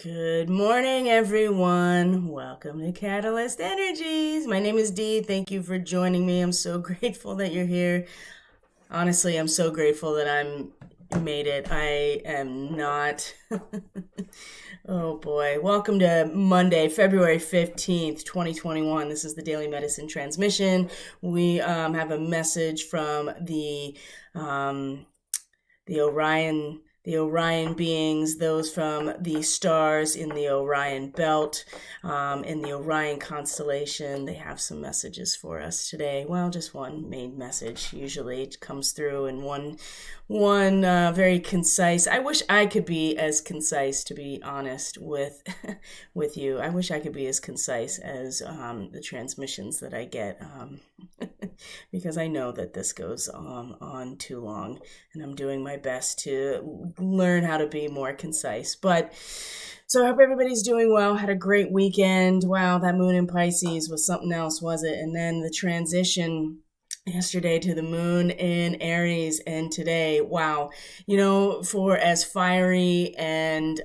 Good morning, everyone. Welcome to Catalyst Energies. My name is Dee. Thank you for joining me. I'm so grateful that you're here. Honestly, I'm so grateful that I'm made it. I am not. Oh boy. Welcome to Monday, February 15th, 2021. This is the Daily Medicine Transmission. We have a message from the Orion beings, those from the stars in the Orion belt, in the Orion constellation. They have some messages for us today. Well, just one main message. Usually it comes through in one very concise. I wish I could be as concise, to be honest with with you. I wish I could be as concise as the transmissions that I get, because I know that this goes on too long, and I'm doing my best to learn how to be more concise. But so I hope everybody's doing well. Had a great weekend. Wow, that moon in Pisces was something else, was it? And then the transition yesterday to the moon in Aries, and today, wow, for as fiery and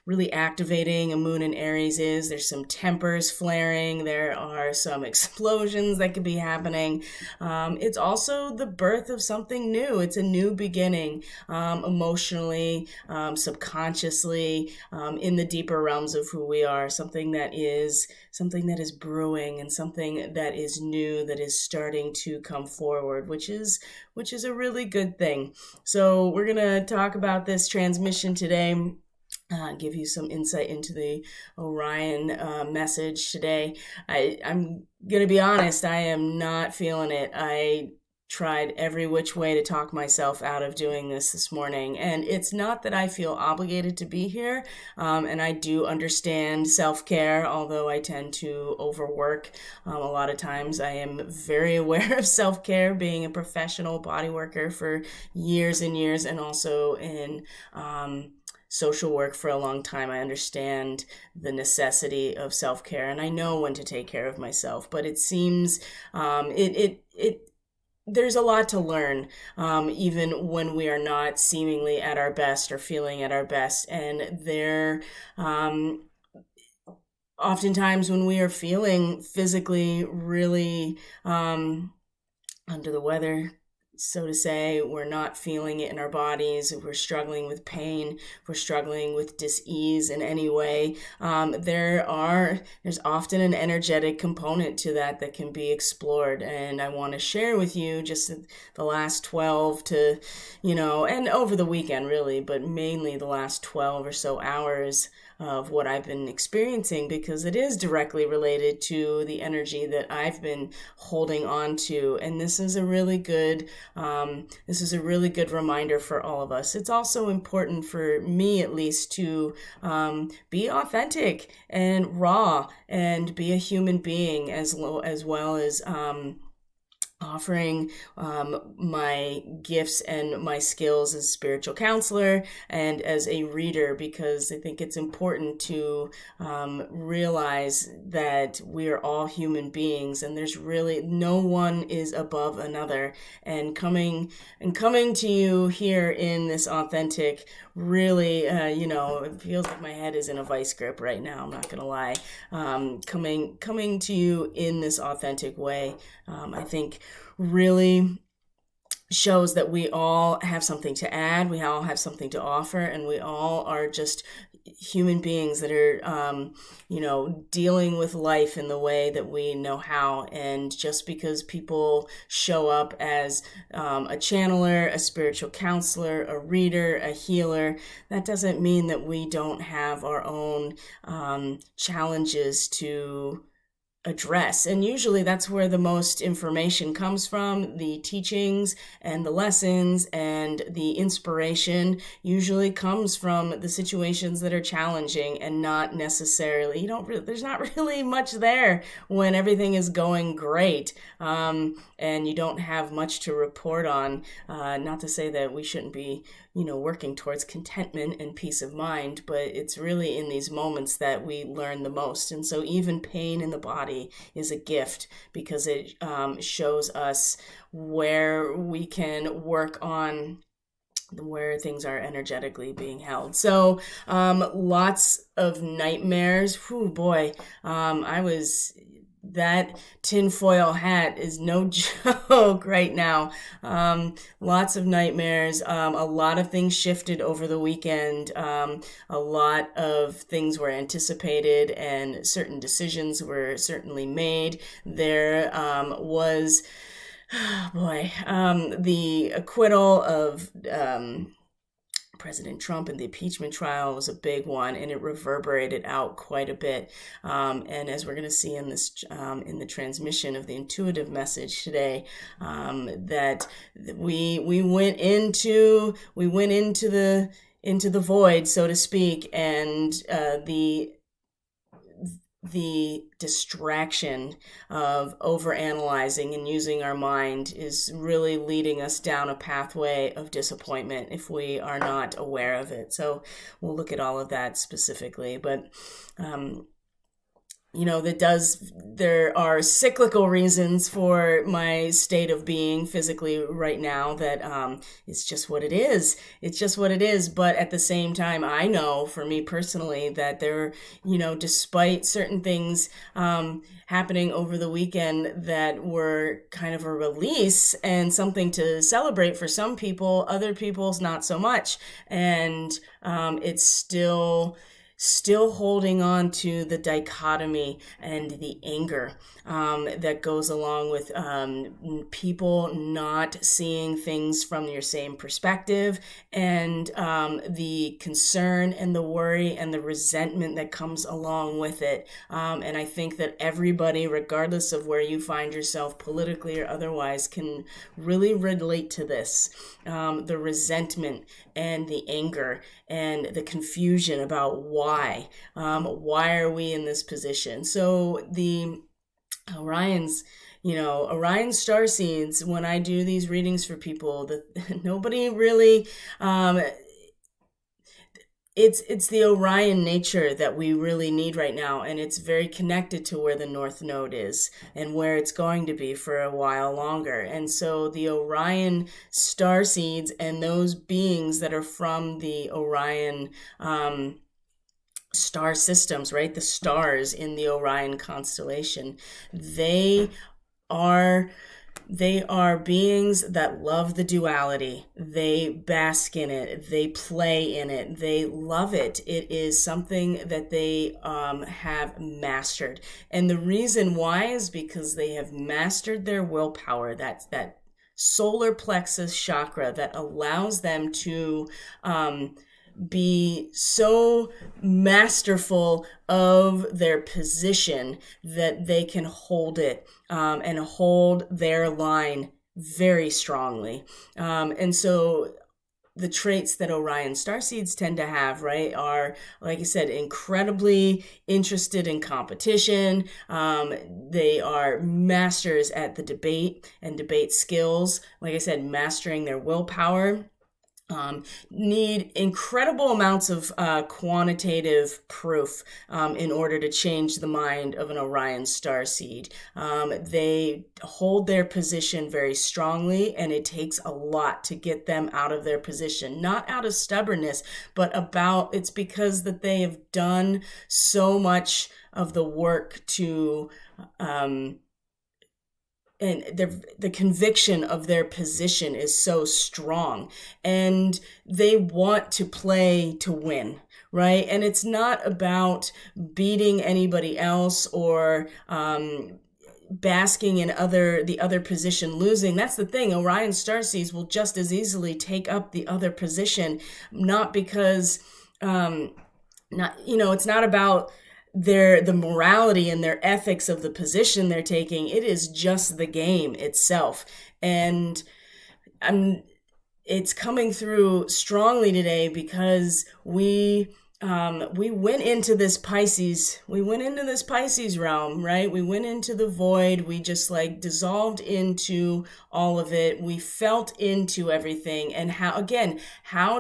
really activating a moon in Aries is, there's some tempers flaring, there are some explosions that could be happening. It's also the birth of something new. It's a new beginning, emotionally, subconsciously, in the deeper realms of who we are, something that is brewing, and something that is new, that is starting to come forward, which is a really good thing. So we're gonna talk about this transmission today, give you some insight into the Orion message today. I'm gonna be honest, I am not feeling it. I tried every which way to talk myself out of doing this morning, and it's not that I feel obligated to be here, and I do understand self-care, although I tend to overwork a lot of times. I am very aware of self-care, being a professional body worker for years and years, and also in social work for a long time. I understand the necessity of self-care, and I know when to take care of myself, but it seems there's a lot to learn, even when we are not seemingly at our best or feeling at our best. And there, oftentimes when we are feeling physically really under the weather, so to say, we're not feeling it in our bodies, if we're struggling with pain, if we're struggling with dis-ease in any way, there's often an energetic component to that can be explored. And I want to share with you just the last 12 to, and over the weekend really, but mainly the last 12 or so hours of what I've been experiencing, because it is directly related to the energy that I've been holding on to. And this is a really good reminder for all of us. It's also important for me, at least, to be authentic and raw and be a human being, as well as offering my gifts and my skills as a spiritual counselor and as a reader, because I think it's important to realize that we are all human beings, and there's really no one is above another. And coming to you here in this authentic, really, it feels like my head is in a vice grip right now, I'm not gonna lie. Coming to you in this authentic way, I think really shows that we all have something to add, we all have something to offer, and we all are just human beings that are, dealing with life in the way that we know how. And just because people show up as a channeler, a spiritual counselor, a reader, a healer, that doesn't mean that we don't have our own challenges to address. And usually that's where the most information comes from. The teachings and the lessons and the inspiration usually comes from the situations that are challenging, and not necessarily, there's not really much there when everything is going great, and you don't have much to report on. Not to say that we shouldn't be working towards contentment and peace of mind, but it's really in these moments that we learn the most. And so even pain in the body is a gift, because it shows us where we can work on where things are energetically being held. So lots of nightmares. Whew, boy, that tinfoil hat is no joke right now. Lots of nightmares. A lot of things shifted over the weekend. A lot of things were anticipated and certain decisions were certainly made. There was the acquittal of President Trump in the impeachment trial was a big one, and it reverberated out quite a bit. And as we're going to see in this, in the transmission of the intuitive message today, that we went into the void, so to speak, and the distraction of overanalyzing and using our mind is really leading us down a pathway of disappointment if we are not aware of it. So we'll look at all of that specifically, but there are cyclical reasons for my state of being physically right now that it's just what it is. It's just what it is. But at the same time, I know for me personally that there, despite certain things happening over the weekend that were kind of a release and something to celebrate for some people, other people's not so much. And it's still holding on to the dichotomy and the anger that goes along with people not seeing things from your same perspective, and the concern and the worry and the resentment that comes along with it. And I think that everybody, regardless of where you find yourself politically or otherwise, can really relate to this. The resentment and the anger and the confusion about why are we in this position. So the Orion starseeds, when I do these readings for people, nobody really, it's the Orion nature that we really need right now, and it's very connected to where the North Node is and where it's going to be for a while longer. And so the Orion starseeds and those beings that are from the Orion star systems, right? The stars in the Orion constellation, they are beings that love the duality. They bask in it. They play in it. They love it. It is something that they have mastered. And the reason why is because they have mastered their willpower. That's that solar plexus chakra that allows them to be so masterful of their position that they can hold it and hold their line very strongly. And so the traits that Orion starseeds tend to have, right, are, like I said, incredibly interested in competition. They are masters at the debate and debate skills. Like I said, mastering their willpower. Need incredible amounts of quantitative proof in order to change the mind of an Orion starseed. They hold their position very strongly, and it takes a lot to get them out of their position. Not out of stubbornness, but it's because that they have done so much of the work to and the conviction of their position is so strong, and they want to play to win, right? And it's not about beating anybody else or basking in the other position losing. That's the thing. Orion starseeds will just as easily take up the other position, not because it's not about the morality and their ethics of the position they're taking. It is just the game itself. And it's coming through strongly today because we went into this Pisces realm, right? We went into the void. We just dissolved into all of it. We felt into everything. And how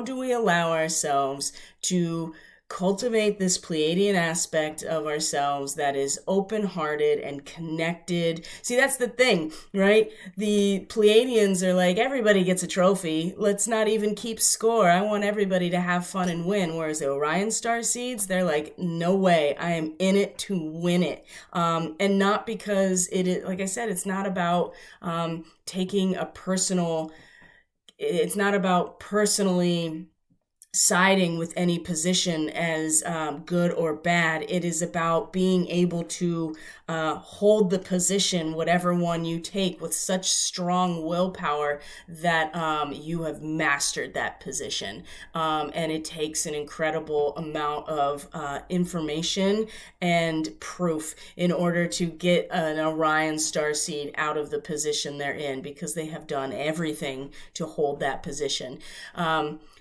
do we allow ourselves to cultivate this Pleiadian aspect of ourselves that is open-hearted and connected. See, that's the thing, right? The Pleiadians are like, everybody gets a trophy. Let's not even keep score. I want everybody to have fun and win. Whereas the Orion star seeds, they're like, no way. I am in it to win it. And not because it is, like I said, it's not about taking a personal, it's not about personally siding with any position as good or bad. It is about being able to hold the position, whatever one you take, with such strong willpower that you have mastered that position. And it takes an incredible amount of information and proof in order to get an Orion starseed out of the position they're in, because they have done everything to hold that position.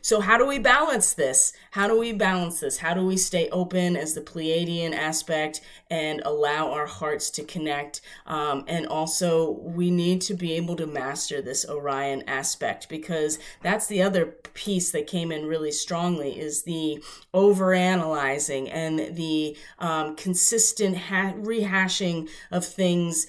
So how do we balance this? How do we balance this? How do we stay open as the Pleiadian aspect and allow our hearts to connect? And also, we need to be able to master this Orion aspect, because that's the other piece that came in really strongly, is the overanalyzing and the consistent rehashing of things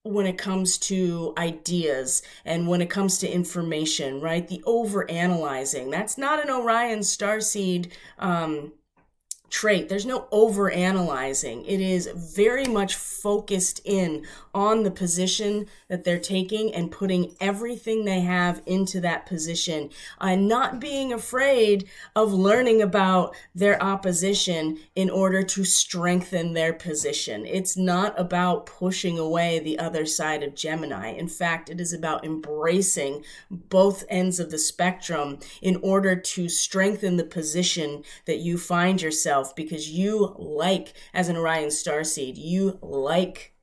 when it comes to ideas and when it comes to information, right? The overanalyzing. That's not an Orion starseed trait. There's no overanalyzing. It is very much focused in on the position that they're taking and putting everything they have into that position, and not being afraid of learning about their opposition in order to strengthen their position. It's not about pushing away the other side of Gemini. In fact, it is about embracing both ends of the spectrum in order to strengthen the position that you find yourself, because you like, as an Orion starseed, you like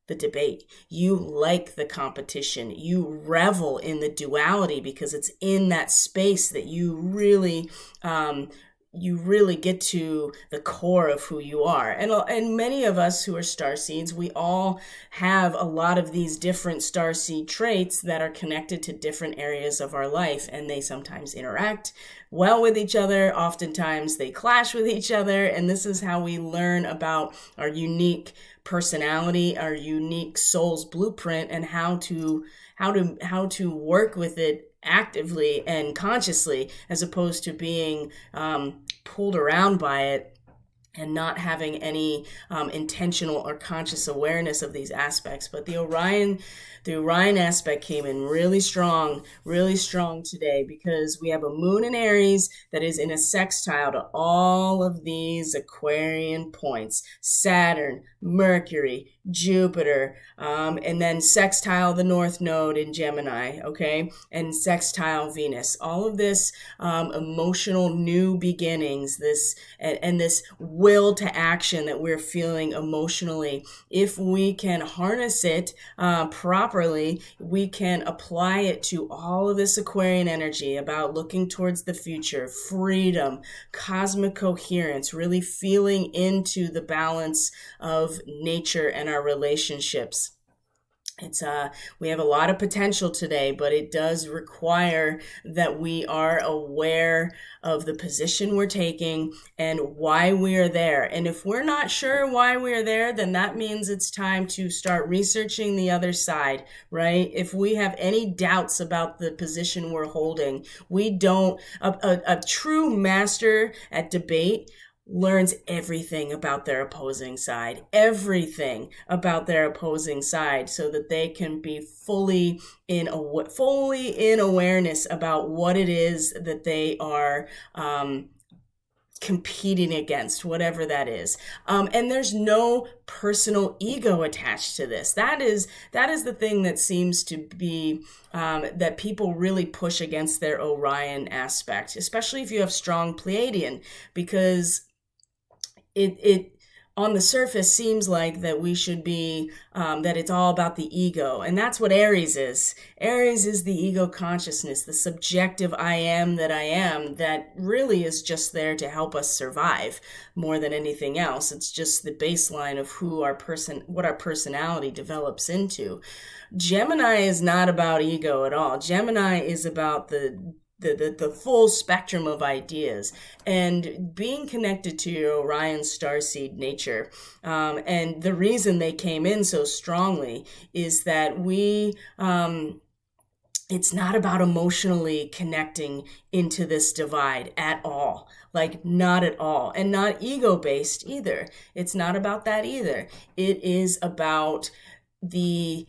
the debate. You like the competition. You revel in the duality, because it's in that space that you really get to the core of who you are. And many of us who are starseeds, we all have a lot of these different starseed traits that are connected to different areas of our life, and they sometimes interact well with each other. Oftentimes they clash with each other, and this is how we learn about our unique personality, our unique soul's blueprint, and how to work with it actively and consciously, as opposed to being pulled around by it and not having any intentional or conscious awareness of these aspects. But the Orion aspect came in really strong today, because we have a moon in Aries that is in a sextile to all of these Aquarian points: Saturn, Mercury, Jupiter, and then sextile the North Node in Gemini, okay, and sextile Venus. All of this emotional new beginnings, this will to action that we're feeling emotionally. If we can harness it properly, we can apply it to all of this Aquarian energy about looking towards the future, freedom, cosmic coherence, really feeling into the balance of nature and our relationships. We have a lot of potential today, but it does require that we are aware of the position we're taking and why we are there. And if we're not sure why we are there, then that means it's time to start researching the other side, right? If we have any doubts about the position we're holding, a true master at debate learns everything about their opposing side, so that they can be fully in awareness about what it is that they are competing against, whatever that is. And there's no personal ego attached to this. That is the thing that seems to be that people really push against their Orion aspect, especially if you have strong Pleiadian, because it on the surface seems like that we should be, that it's all about the ego. And that's what Aries is. Aries is the ego consciousness, the subjective I am that really is just there to help us survive more than anything else. It's just the baseline of what our personality develops into. Gemini is not about ego at all. Gemini is about the the full spectrum of ideas, and being connected to your Orion starseed nature. And the reason they came in so strongly is that it's not about emotionally connecting into this divide at all. Like, not at all. And not ego-based either. It's not about that either. It is about the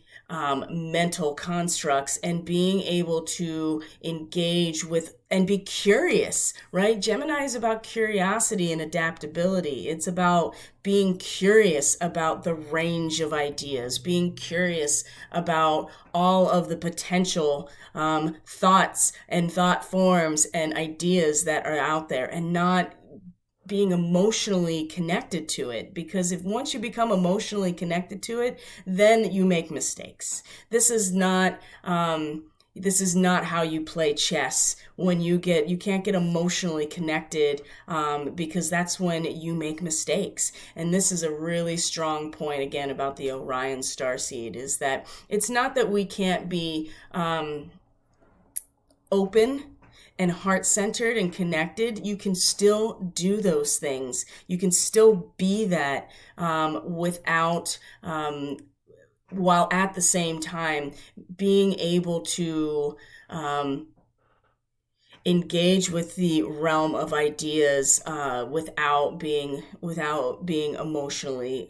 mental constructs and being able to engage with and be curious, right? Gemini is about curiosity and adaptability. It's about being curious about the range of ideas, being curious about all of the potential thoughts and thought forms and ideas that are out there, and not being emotionally connected to it. Because if once you become emotionally connected to it, then you make mistakes. This is not how you play chess. When you can't get emotionally connected, because that's when you make mistakes. And this is a really strong point again about the Orion starseed, is that it's not that we can't be open and heart-centered and connected. You can still do those things. You can still be that without, while at the same time being able to engage with the realm of ideas without being emotionally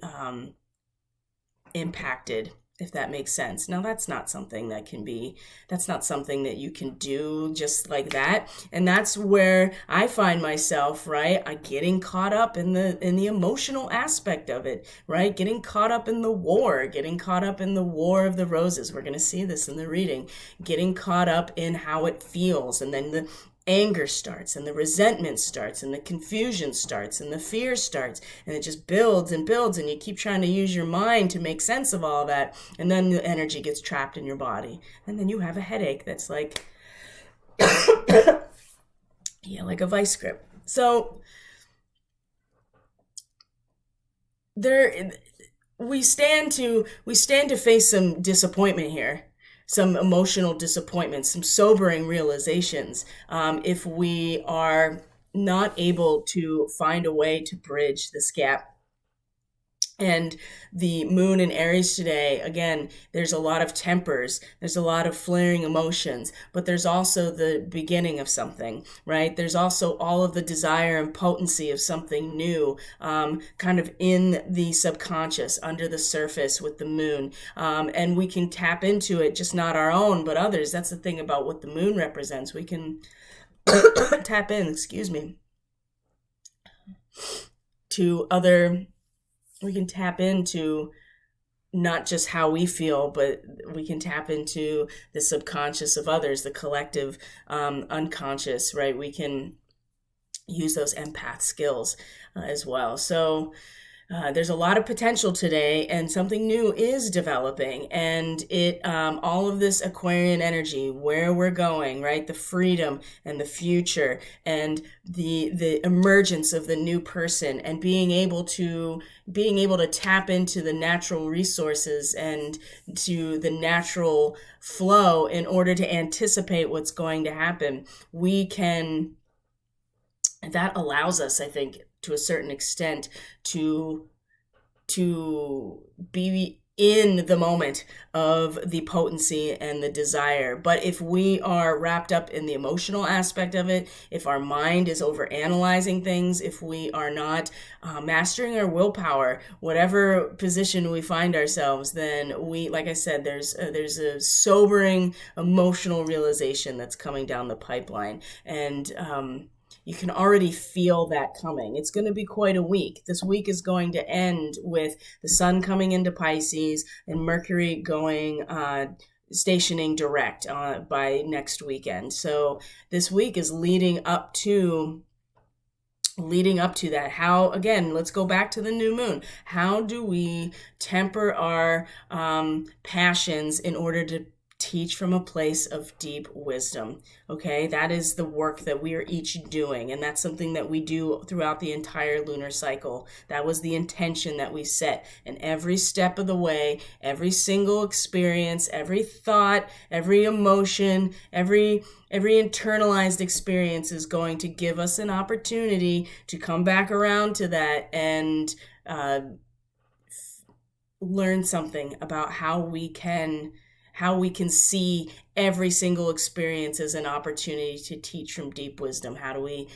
impacted, if that makes sense. Now, that's not something that you can do just like that. And that's where I find myself, right? Getting caught up in the emotional aspect of it, right? Getting caught up in the war of the roses. We're going to see this in the reading. Getting caught up in how it feels, and then the anger starts, and the resentment starts, and the confusion starts, and the fear starts, and it just builds and builds, and you keep trying to use your mind to make sense of all that, and then the energy gets trapped in your body, and then you have a headache that's like like a vice grip. So we stand to face some disappointment here, some emotional disappointments, some sobering realizations, if we are not able to find a way to bridge this gap. And the moon in Aries today, again, there's a lot of tempers, there's a lot of flaring emotions, but there's also the beginning of something, right? There's also all of the desire and potency of something new, kind of in the subconscious, under the surface with the moon. And we can tap into it, just not our own, but others. That's the thing about what the moon represents. We can tap in, to other. We can tap into not just how we feel, but we can tap into the subconscious of others, the collective unconscious, right? We can use those empath skills as well. So there's a lot of potential today, and something new is developing, and all of this Aquarian energy, where we're going, right? The freedom and the future, and the emergence of the new person, and being able to tap into the natural resources and to the natural flow in order to anticipate what's going to happen. That allows us, I think, to a certain extent, to be in the moment of the potency and the desire. But if we are wrapped up in the emotional aspect of it, if our mind is over analyzing things, if we are not mastering our willpower, whatever position we find ourselves, then like I said, there's a sobering emotional realization that's coming down the pipeline. And you can already feel that coming. It's going to be quite a week. This week is going to end with the sun coming into Pisces and Mercury stationing direct by next weekend. So this week is leading up to that. How, again, let's go back to the new moon. How do we temper our passions in order to teach from a place of deep wisdom. Okay, that is the work that we are each doing, and that's something that we do throughout the entire lunar cycle. That was the intention that we set, and every step of the way, every single experience, every thought, every emotion, every internalized experience is going to give us an opportunity to come back around to that and learn something about how we can see every single experience as an opportunity to teach from deep wisdom. How do we,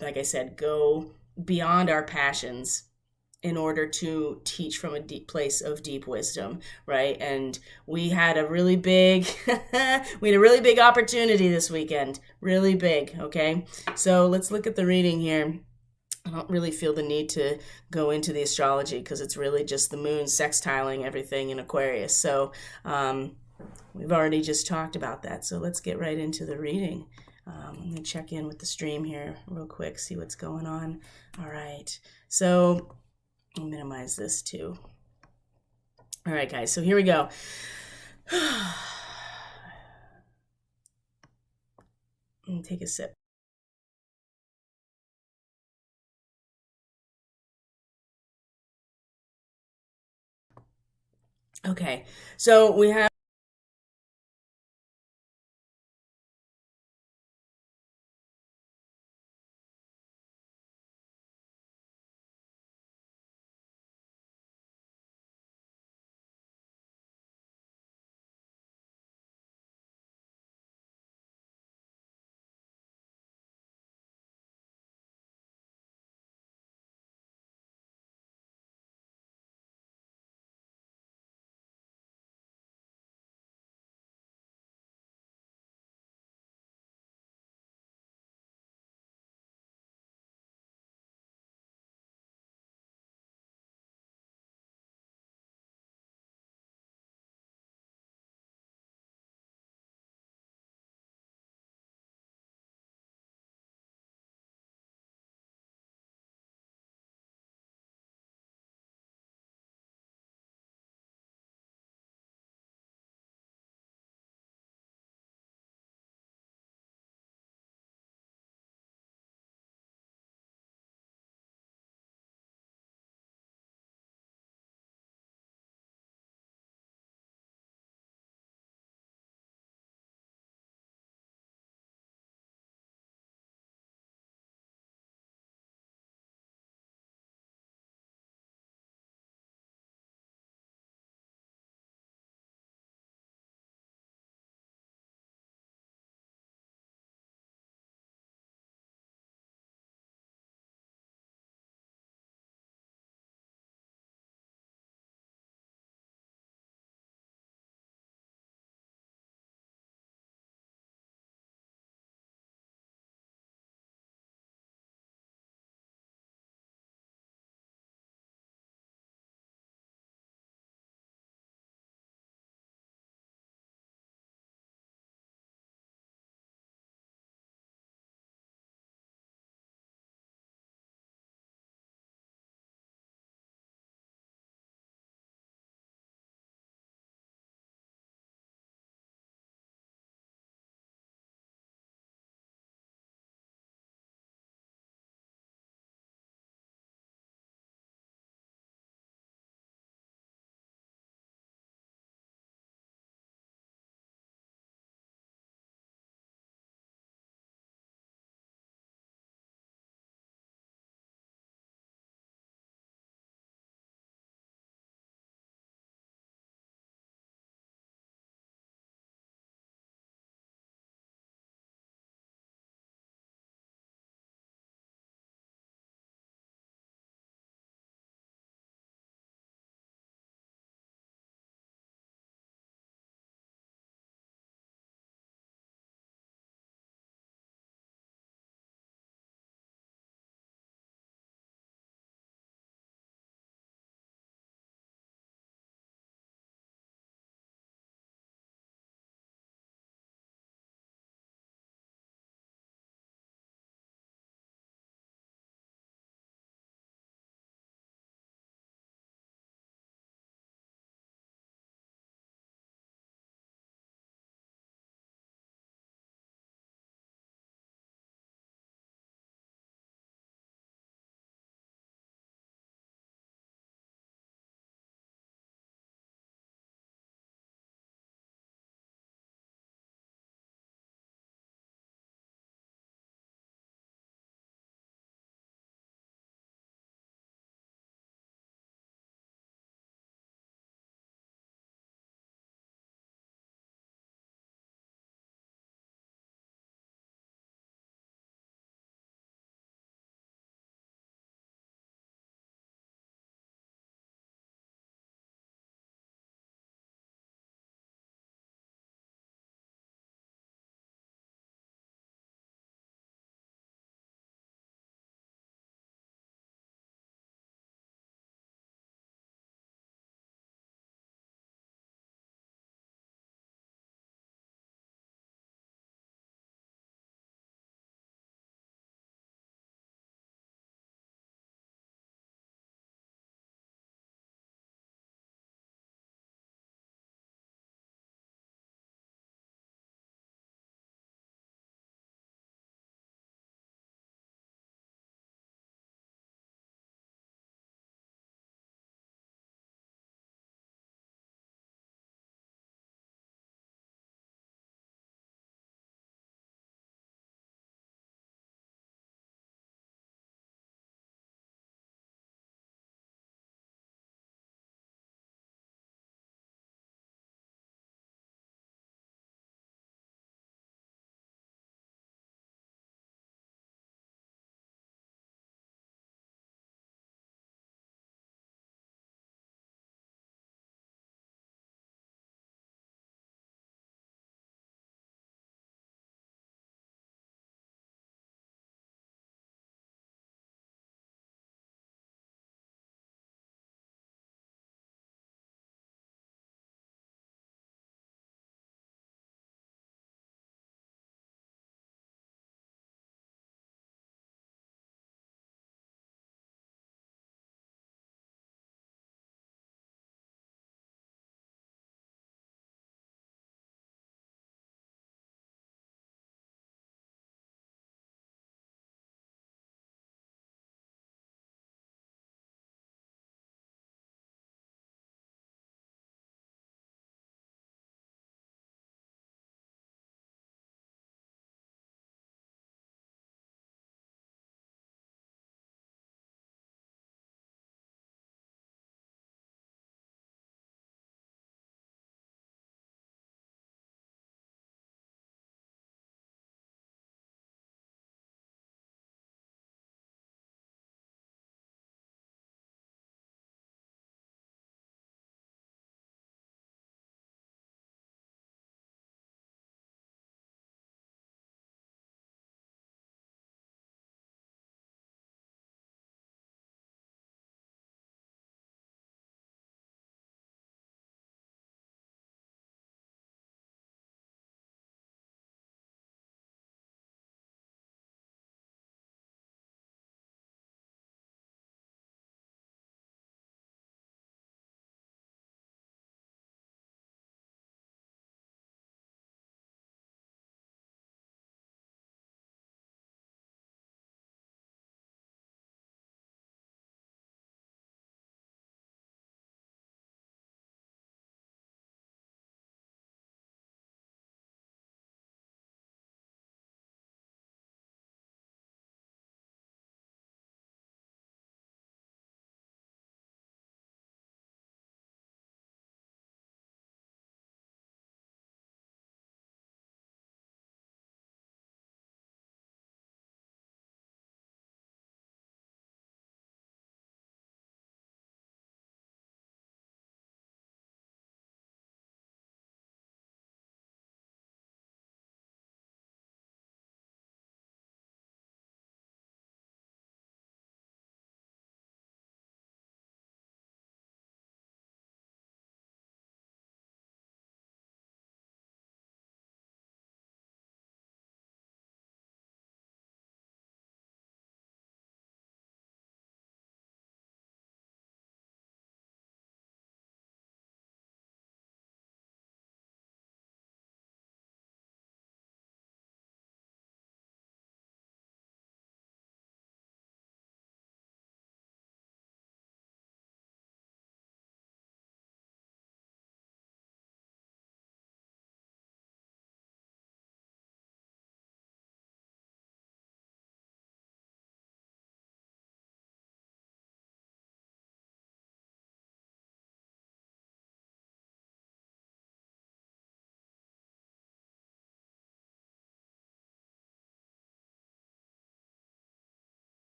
like I said, go beyond our passions in order to teach from a deep place of deep wisdom, right? And we had a really big opportunity this weekend, really big. Okay, so let's look at the reading here. I don't really feel the need to go into the astrology because it's really just the moon sextiling everything in Aquarius. So we've already just talked about that. So let's get right into the reading. I'm going to check in with the stream here real quick, see what's going on. All right. So I'll minimize this too. All right, guys. So here we go. Take a sip. Okay, so we have